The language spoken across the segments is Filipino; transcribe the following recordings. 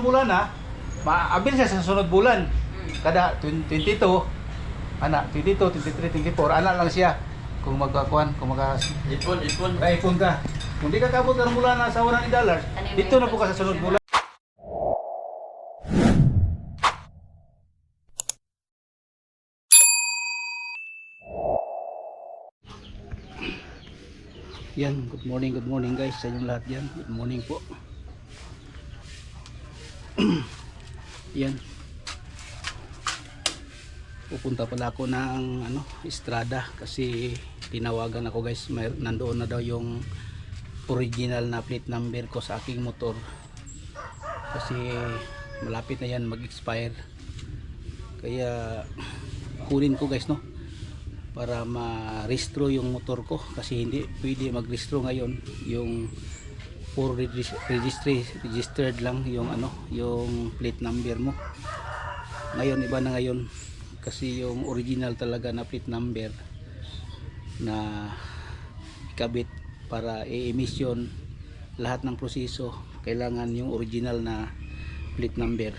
bulan na, maabil siya sa sunod bulan. Kada 22, 22, 23, 24, ana lang siya. Kung magkakuan, kung ipon ka. Kung di ka kabot ng bulan na sa $100, dito na po ka sa sunod bulan. Yan, good morning guys sa inyong lahat yan. Good morning po. Yan. Pupunta pala ako ng Estrada kasi tinawagan ako guys. Nandoon na daw yung original na plate number ko sa aking motor. Kasi malapit na yan mag-expire. Kaya kunin ko guys, no, para ma-restro yung motor ko kasi hindi pwede mag-restro ngayon. Yung for registered lang yung yung plate number mo. Ngayon iba na ngayon kasi yung original talaga na plate number na ikabit para i-emission lahat ng proseso, kailangan yung original na plate number.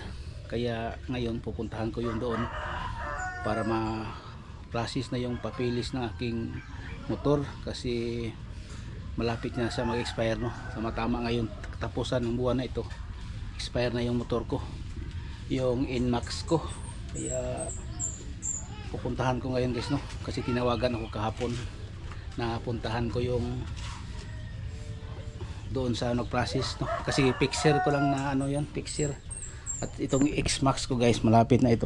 Kaya ngayon pupuntahan ko yung doon para ma-process na yung papeles ng aking motor kasi malapit na sa mag-expire, no. Tama ngayon, katapusan ng buwan na ito, expire na yung motor ko, yung Inmax ko. Kaya pupuntahan ko ngayon guys, no, kasi tinawagan ako kahapon na puntahan ko yung doon sa process, no, kasi fixer ko lang na yan, fixer. At itong X-Max ko guys, malapit na ito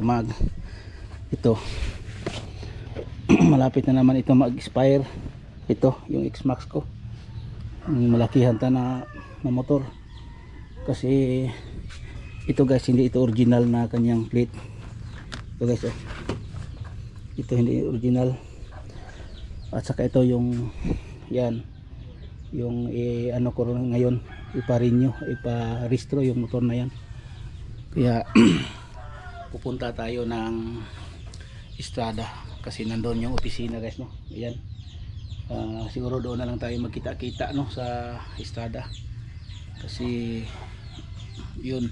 malapit na naman ito mag-expire. Ito yung X-Max ko, malakihan ta na motor kasi ito guys, hindi ito original na kanyang plate. Ito guys, ito hindi original. At saka ito yung yan yung ko ngayon ipa-renew, ipa-restro yung motor na yan. Kaya pupunta tayo ng Estrada kasi nandoon yung opisina guys, no. Ayan. Siguro doon na lang tayo magkita-kita, no, sa Estrada kasi yun,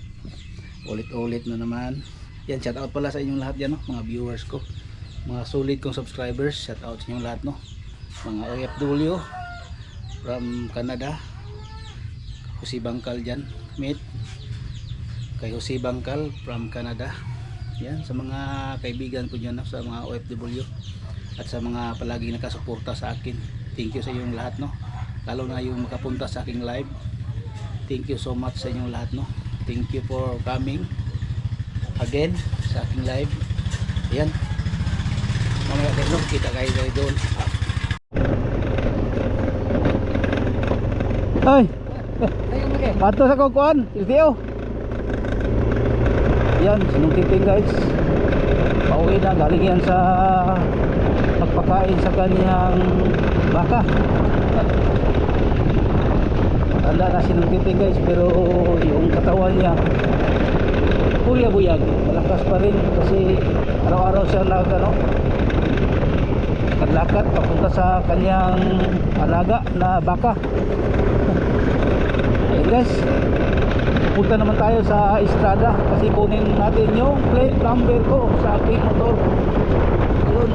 ulit-ulit na naman yan. Shout out pala sa inyong lahat yan, no, mga viewers ko, mga solid kong subscribers. Shout out sa inyong lahat, no, mga OFW from Canada. Jose Bangkal dyan, mate, kay Jose Bangkal from Canada. Yan, sa mga kaibigan ko dyan, no, sa mga OFW at sa mga palaging nakasuporta sa akin, thank you sa inyong lahat, no, lalo na yung makapunta sa aking live. Thank you so much sa inyong lahat, no. Thank you for coming again sa aking live. Ayan, mamaya din, no, kita kayo doon. Ay, pato sa kukuan video. Yan, sinungkiting guys, pauwi na, galing yan sa pagpakain sa kanyang baka. Tanda na sinungkiting guys, pero yung katawan niya buyag, malakas pa rin kasi araw-araw siya lakad papunta sa kanyang alaga na baka. Ayun guys, punta naman tayo sa Estrada kasi kunin natin yung plate number ko sa aking motor. Yun.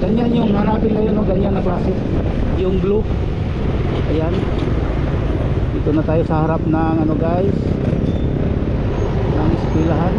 Ganyan yung hanapin ngayon, no? Ganyan na klase yung blue. Ayan, dito na tayo sa harap ng ano guys, ng eskwelahan.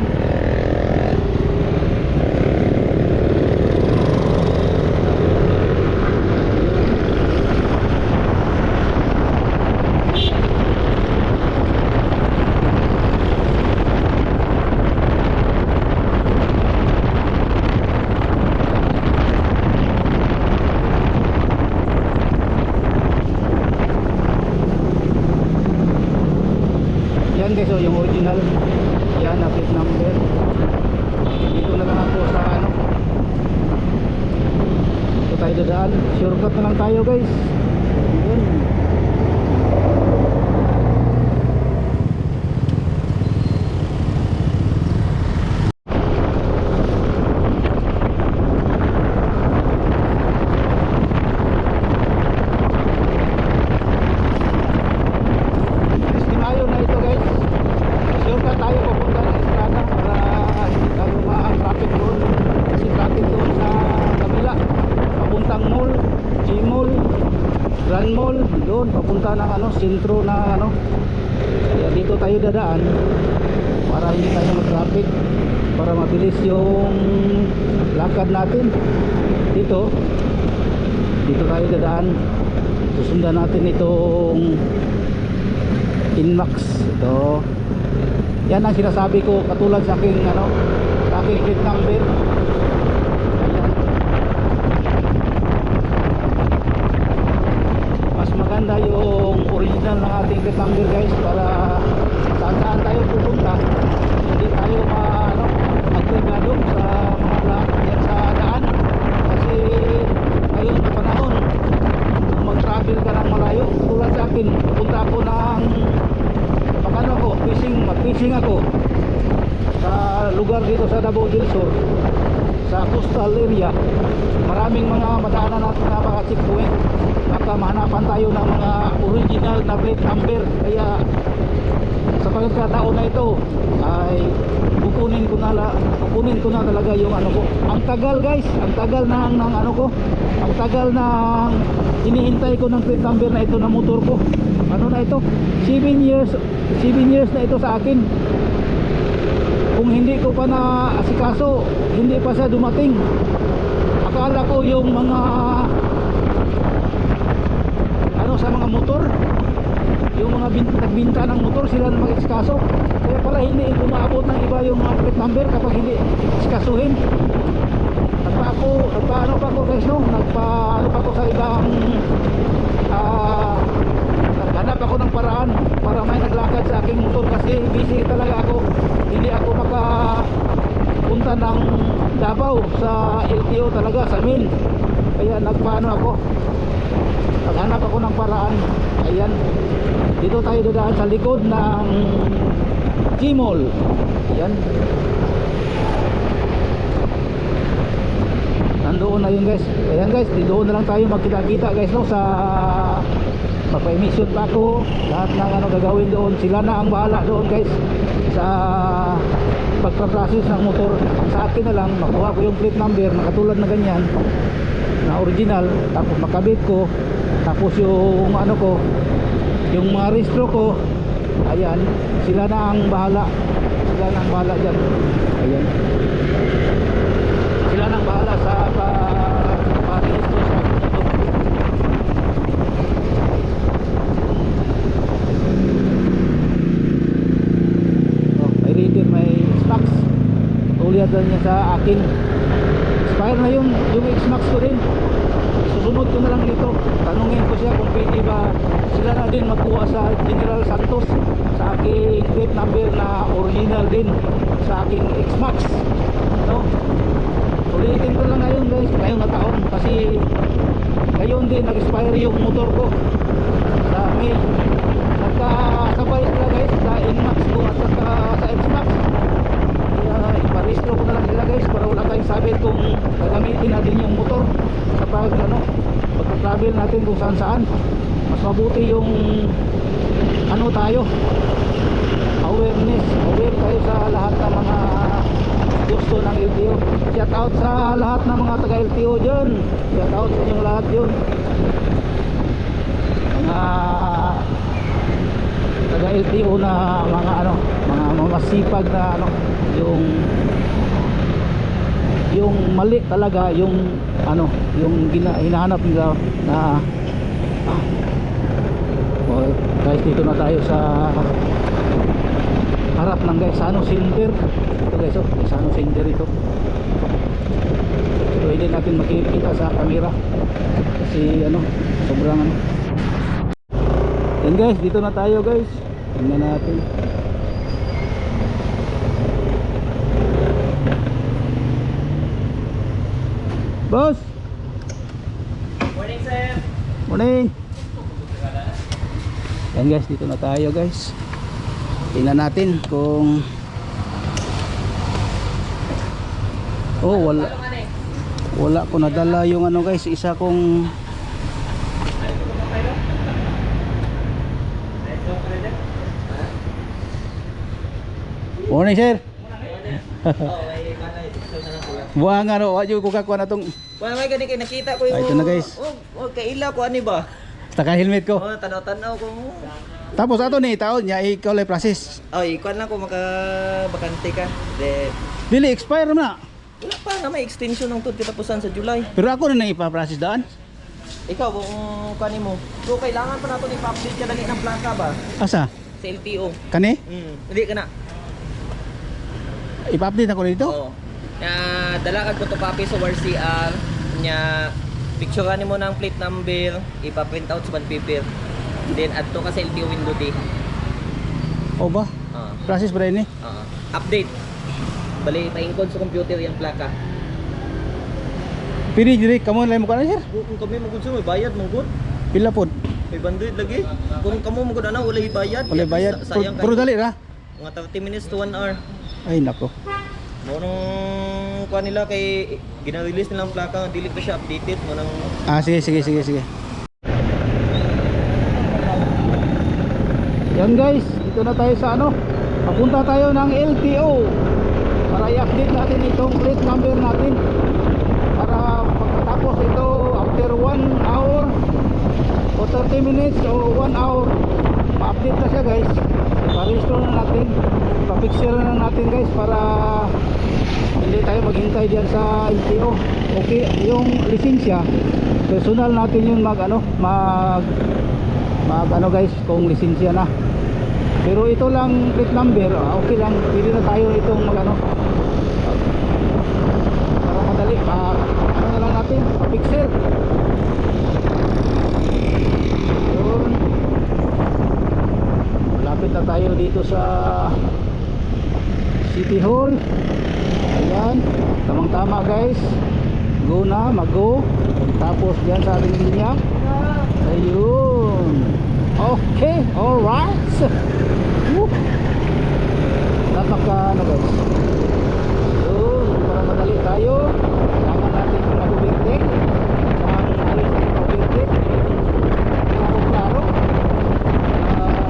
Yan guys, oh, yung original. Yan, na plate number. Dito na lang ako sa ano, dito tayo dadaan. Shortcut na lang tayo guys. Yan. Estimayo na ito guys. Shortcut tayo papunta ng Estrada para hindi tayo ma-traffic doon. Kasi traffic doon sa kabila, papuntang mall, G-Mall, Grand Mall, doon papunta ng ano, sentro na ano. Kaya dito tayo dadaan para hindi tayo ma-traffic, para mabilis yung lakad natin. Dito tayo dadaan. Susundan natin itong Inmax. Ito, yan ang sinasabi ko, katulad sa aking ano, sa aking plate number. Ayan. Mas maganda yung original ng ating plate number guys, para saan saan tayo pupunta hindi tayo magpegado sa mga yan sa daan. Kasi ngayon na panahon, kung mag-travel ka ng malayo, tulad sa akin, pupunta ako ng mag-fishing ako sa lugar dito sa Davao del Sur, sa coastal area. Maraming mga madaanan natin na mga checkpoint, baka mahanapan tayo ng mga original na plate number. Kaya sa pagkakataon na ito ay kukunin ko na talaga yung ano ko. Ang tagal guys, ang tagal ng ano ko, ang tagal ng hinihintay ko ng plate number na ito na motor ko. Ano na ito? 7 years na ito sa akin. Kung hindi ko pa na asikaso, hindi pa siya dumating. Akala ko yung mga ano sa mga motor, yung mga nagbinta ng motor, sila na mag-asikaso. Kaya pala hindi umaabot ng iba yung mga plate number kapag hindi asikasuhin. Nagpa-ano pa ako guys, no? Nagpa-ano pa ako sa ibang hanap ako ng paraan para may naglakad sa aking motor, kasi busy talaga ako. Hindi ako makapunta ng Davao sa LTO talaga, sa main. Kaya nagpaano ako, naghanap ako ng paraan. Ayan, dito tayo dadaan sa likod ng G-Mall. Ayan, nandoon na yun guys. Ayan guys, doon na lang tayo magkita-kita guys, no? Sa magpa-emission pa ako, lahat ng ano gagawin doon, sila na ang bahala doon guys sa pagpa-process ng motor. Ang sa akin na lang, makuha ko yung plate number na katulad na ganyan na original, tapos makabit ko, tapos yung ano ko, yung mga restro ko, ayan, sila na ang bahala, sila na ang bahala dyan. Ayan, sila na ang bahala sa pa-restro sa motor. May X-Max, tulad niya sa akin. Expire na yung X-Max ko rin. Susunod ko na lang dito, tanungin ko siya kung pwede ba sila na din magkuha sa General Santos sa aking plate number na original din sa aking X-Max, no? Ulitin ko lang ngayon guys, ngayong na taon, kasi ngayon din nag-expire yung motor ko sa May. Nagkasabay sila guys, sa Inmax ko at sa X-Max. Kaya iparehistro ko na lang sila guys, para wala tayong sabit kung gagamitin natin yung motor sa pagka-travel natin kung saan saan. Mas mabuti yung ano tayo, aware tayo sa lahat ng mga gusto ng LTO. Shout out sa lahat ng mga taga LTO dyan. Shout out sa inyong lahat yun. Mga taga LTO na mga ano, mga masipag na ano, yung mali talaga, yung ano, yung hinahanap nila na oh, guys, dito na tayo sa harap ng Gaisano Center. Ito guys, oh, Gaisano Center ito. So hindi natin makikita sa camera kasi ano, sobrang ano. Yan guys, dito na tayo guys. Tingnan natin. Boss. Morning, sir. Morning. Yan guys, dito na tayo guys. Tingnan natin kung wala ko nadala yung ano guys, isa kong morning sir. Buang ano, wajud ko kakuha na tong. Wala may gani kay nakita ko yung. Ito na guys. Oh, kaila ko ani ba? Taka helmet ko. Oh, tanaw-tanaw ko. Tapos ato ni taon niya ikaw lay process. Oh, ikuan lang ko bakante ka. De Dili expire na. wala pa na may extension ng tud katapusan sa July. Pero ako na ipa-process daan. Ikaw kung kani mo. So kailangan pa nato i-update ka dali ng plaka ba Asa? sa LTO. Kani? Hindi ka na. Ipa-update ako dito. Oo. Dala kag to copy sa RCR nya picturean nimo ng plate number, ipa-print out sa bond paper. Then add to ka sa LTO window di. O ba? Process ba rin eh? Update. Bali pa-encode sa computer yung plaka. Pili diri kamo lay mo kana sir? Kung kami magud may bayad mong Pila pod? 500 lagi. Kung kamo magud ana wala bayad. Wala bayad. Sayang Pero dali ra. Mga 30 minutes to 1 hour. Ay nako. Mo nung kuha nila kay gina-release nilang plaka, dili pa siya updated mo nang Sige. Yan guys, dito na tayo sa ano. Papunta tayo ng LTO para i-update natin itong plate number natin. Para pagkatapos ito after 1 hour o 30 minutes o 1 hour ma-update na siya guys. Pa-restore na natin, pa-picture na natin guys para hindi tayo maghintay diyan sa LTO. Okay, yung lisensya personal natin yun mag ano guys, kung lisensya na. Pero ito lang plate number, okay lang, pwede na tayo itong para madali ano na lang natin, pa-picture. Yun. Malapit na tayo dito sa City Hall. Ayan, tamang tama guys. Go na, mag-go. Tapos dyan sa ating linya. Ayun. Okay, alright. Napaka ano guys. Ayun, para madali tayo. Kailangan natin mag-overtake. Saan ayos natin mag-overtake. Klaro.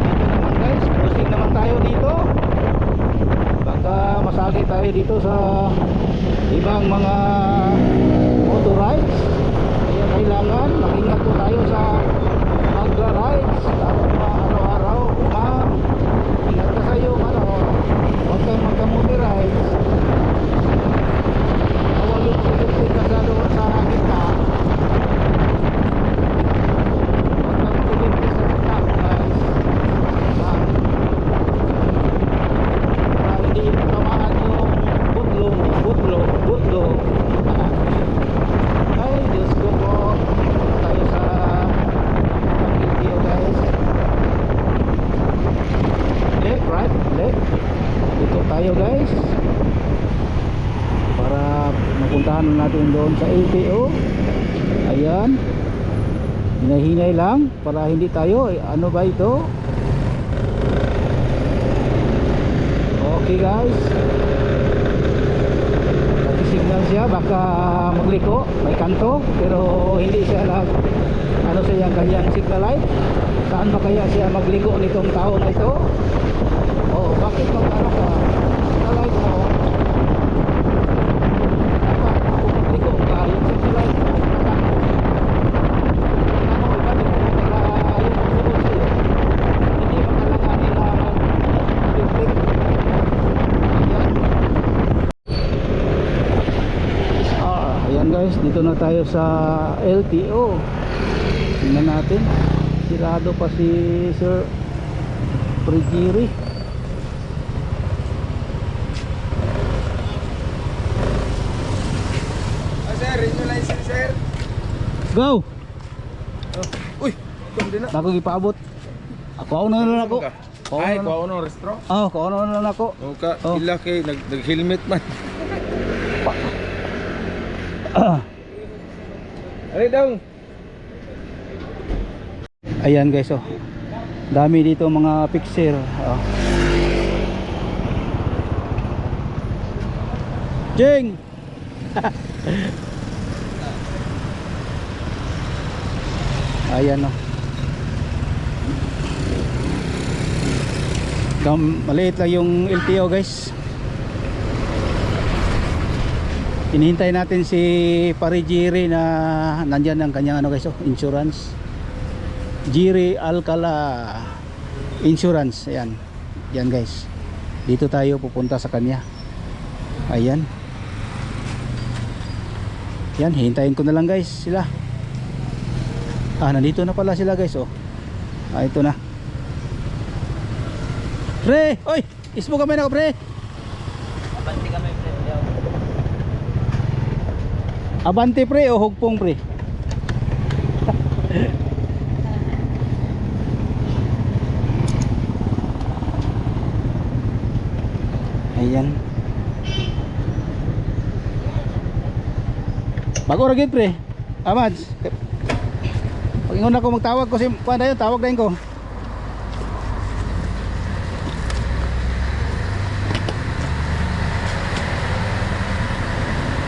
Dito naman guys, posting naman tayo dito. Baka masagi tayo dito sa ibang mga motorides. Kaya kailangan mag-ingat po tayo sa magra-rides. Lalo na araw-araw. Ingat ka sa iyo, huwag kang magka-motorides. Bawal yung mag-ingat ka sa doon sa gitna. Huwag kang mag-ingat sa gitna guys. Para hindi matamaan yung butlo. Ay Diyos ko po. Tayo sa video guys. Left, right, left. Dito tayo guys. Para mapuntahan natin doon sa LTO. Ayan. Hinahinay lang para hindi tayo ano ba ito? Okay guys. Nag-signal siya, baka magliko, may kanto, pero hindi siya ano siya yung kanyang signal light. Saan ba kaya siya magliko nitong tao na ito? Oh, bakit mag-ano ka? Signal light mo. muna tayo sa LTO. Tingnan natin. Sirado pa si Sir Prigiri. Sir, ito license, sir. Go! Uy, kung din na. Bago ipaabot. Ako na lang ako. Ay, kung ano, restro? Oh, ako na lang ako. O ka, Oh. ila kay, nag-helmet man. Ari daw. Ayan guys, oh. Dami dito mga fixer. Oh. Jing! Ayan, oh. Maliit lang yung LTO guys. Hinihintay natin si Pare Jiri na nandyan ang kanyang ano guys, oh, insurance. Jiri Alcala Insurance. Ayan. Yan guys. Dito tayo pupunta sa kanya. Ayan. Yan, hintayin ko na lang guys sila. Nandito na pala sila guys, oh. Ito na. Pre! Oy! Ismo kami na ko, pre! Abanti kami, friend. Abante, pre, o hugpong, pre? Ayan. Bago rin, pre. Amads. Pag-ingon ako magtawag ko si Panda yun, tawag na yun ko.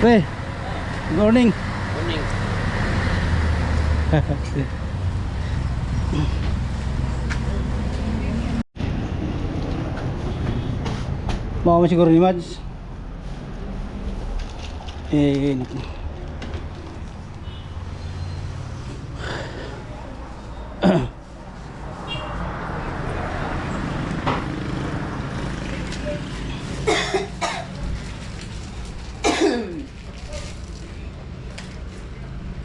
Pre, good morning. Morning. Mau mo siguro ni Mads. Naku.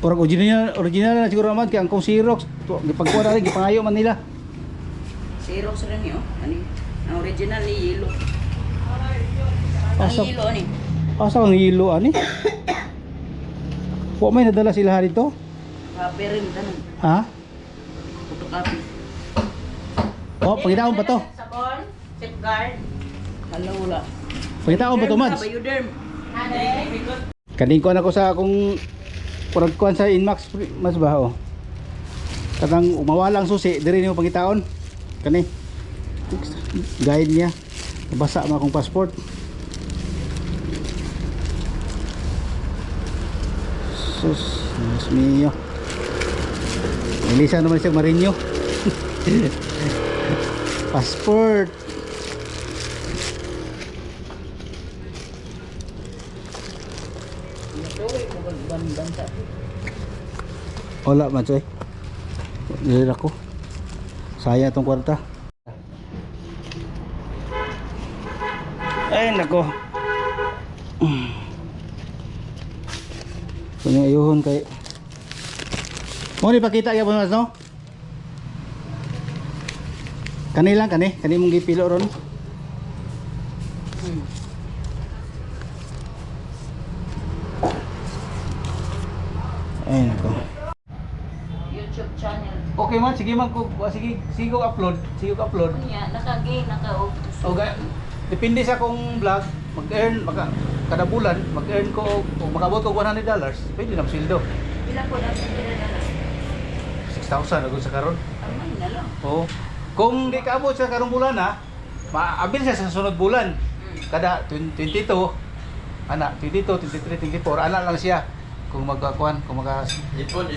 Orang original na siguro naman kaya angkong Xerox gipagkuha na rin gipangayo man nila. Xerox rin yun. Ano yun? Ang original ni Yelo. Ang Asa Yelo ano yun? ang hilo ani? Wa may nadala sila dito? Copy rin. Ganun. Ha? Photocopy. Oh, pangitaon ba to? Sabon. Safeguard. Hala wala. Pangitaon ba to, Mads? Bayuderm. Kaning ko na ko sa akong purag kuan sa Inmax mas ba oh. Katang umawala ang susi diri nimo pangitaon. Kani. Guide niya. Basa man akong passport. Sus, Dios mío. Elisa naman siya Marinyo. Passport. Wala man choy. Dili ako. Saya tong kwarta. Ay nako. Kunya ayuhon kay. Mo ni pakita gyapon mas no? Kani lang kani mong gipilo ron. Ay nako. YouTube channel. Okay man, sige man ko sige ko upload. Ano yan? Naka-gay, naka-office. Okay. Depende sa akong vlog, mag-earn kada bulan, mag-earn ko kung makabot ko $100, pwede na sweldo. Pila po natin pila na lang. 6,000 agad sa karon. Amay na lang. Oo. Kung di kaabot sa karong bulan ha, maabil siya sa sunod bulan. Kada 22, 22, 23, 24, ana lang siya. Kung magkakuan, kung ipon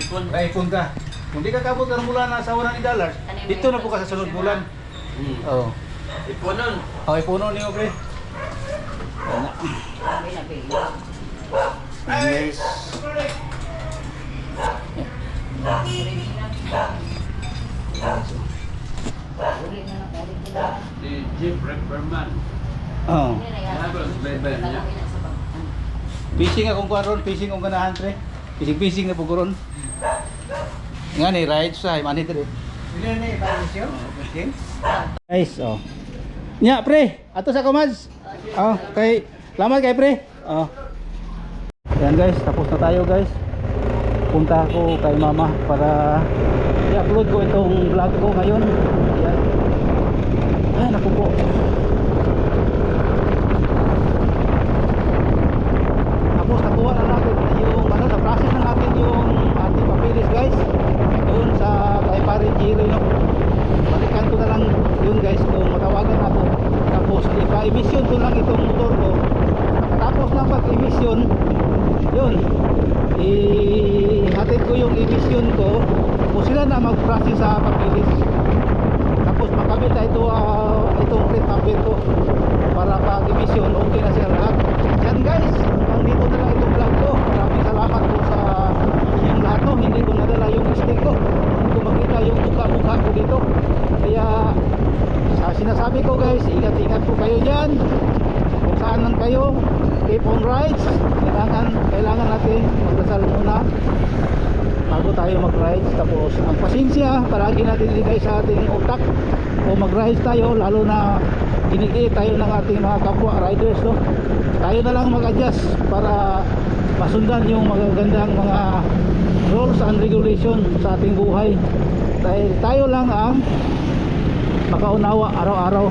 ka. Kung di ka kaabot karong bulan na sa $100, dito na po ka sa sunod bulan. Oo. Ipunon. Okay, puno niyo, pre. Ano? Sabi na pila. Yes. Uli na lang. Uli na lang. Si Jim Redberman. Oo. Uli na yan. Habang bebe niya. Lalaki na sa bang. Fishing akong kuan ron, fishing akong ganahan, pre. Pising-pising na puguron. Nga ni ride sa mani dire. Guys, oh. Nya pre, ato sa kumads. Oh, kay lamat kay pre. Oh. Yan guys, tapos na tayo guys. Punta ako kay mama para i-upload ko itong vlog ko ngayon. Yan. Ay, naku po. Tapos nakuha na natin yung ano, na-process na natin yung ating papilis guys. Doon sa kay Pare Jiri, no. Balikan ko na lang yun guys kung matawagan ako. Tapos ipa-emission ko lang itong motor ko. Tapos ng pag-emission, yun, ihatid ko yung emission ko. Tapos sila na mag-process sa papilis. Tapos makabit na itong plate number ko para pag-emission okay na siya lahat. Yan guys, hanggang dito na lang itong vlog ko. Maraming salamat po sa inyong lahat, no. Hindi ko nadala yung stick ko, hindi ko makita yung mukha ko dito. Kaya sinasabi ko guys, ingat-ingat po kayo dyan kung saan man kayo. Keep on rides. Kailangan natin magdasal muna bago tayo mag-rides. Tapos ang pasensya palagi natin iligay sa ating utak kung mag-rides tayo, lalo na ginigit tayo ng ating mga kapwa riders, no? Tayo na lang mag-adjust para masundan yung magagandang mga rules and regulation sa ating buhay. Dahil tayo lang ang makaunawa araw-araw.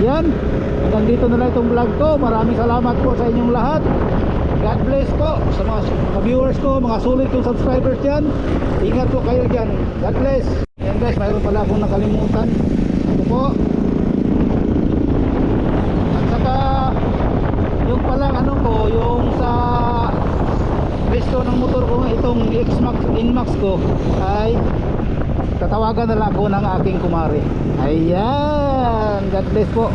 Yan, hanggang dito na lang itong vlog ko. Maraming salamat po sa inyong lahat. God bless po sa mga viewers ko, mga sulit kong subscribers dyan. Ingat po kayo dyan. God bless. Yan guys, mayroon pala akong nakalimutan. Ito po. At saka yung palang ano ko, yung sa resto ng motor ko, itong Inmax ko, ay tatawagan na lang ako ng aking kumare. Ayan, God bless po.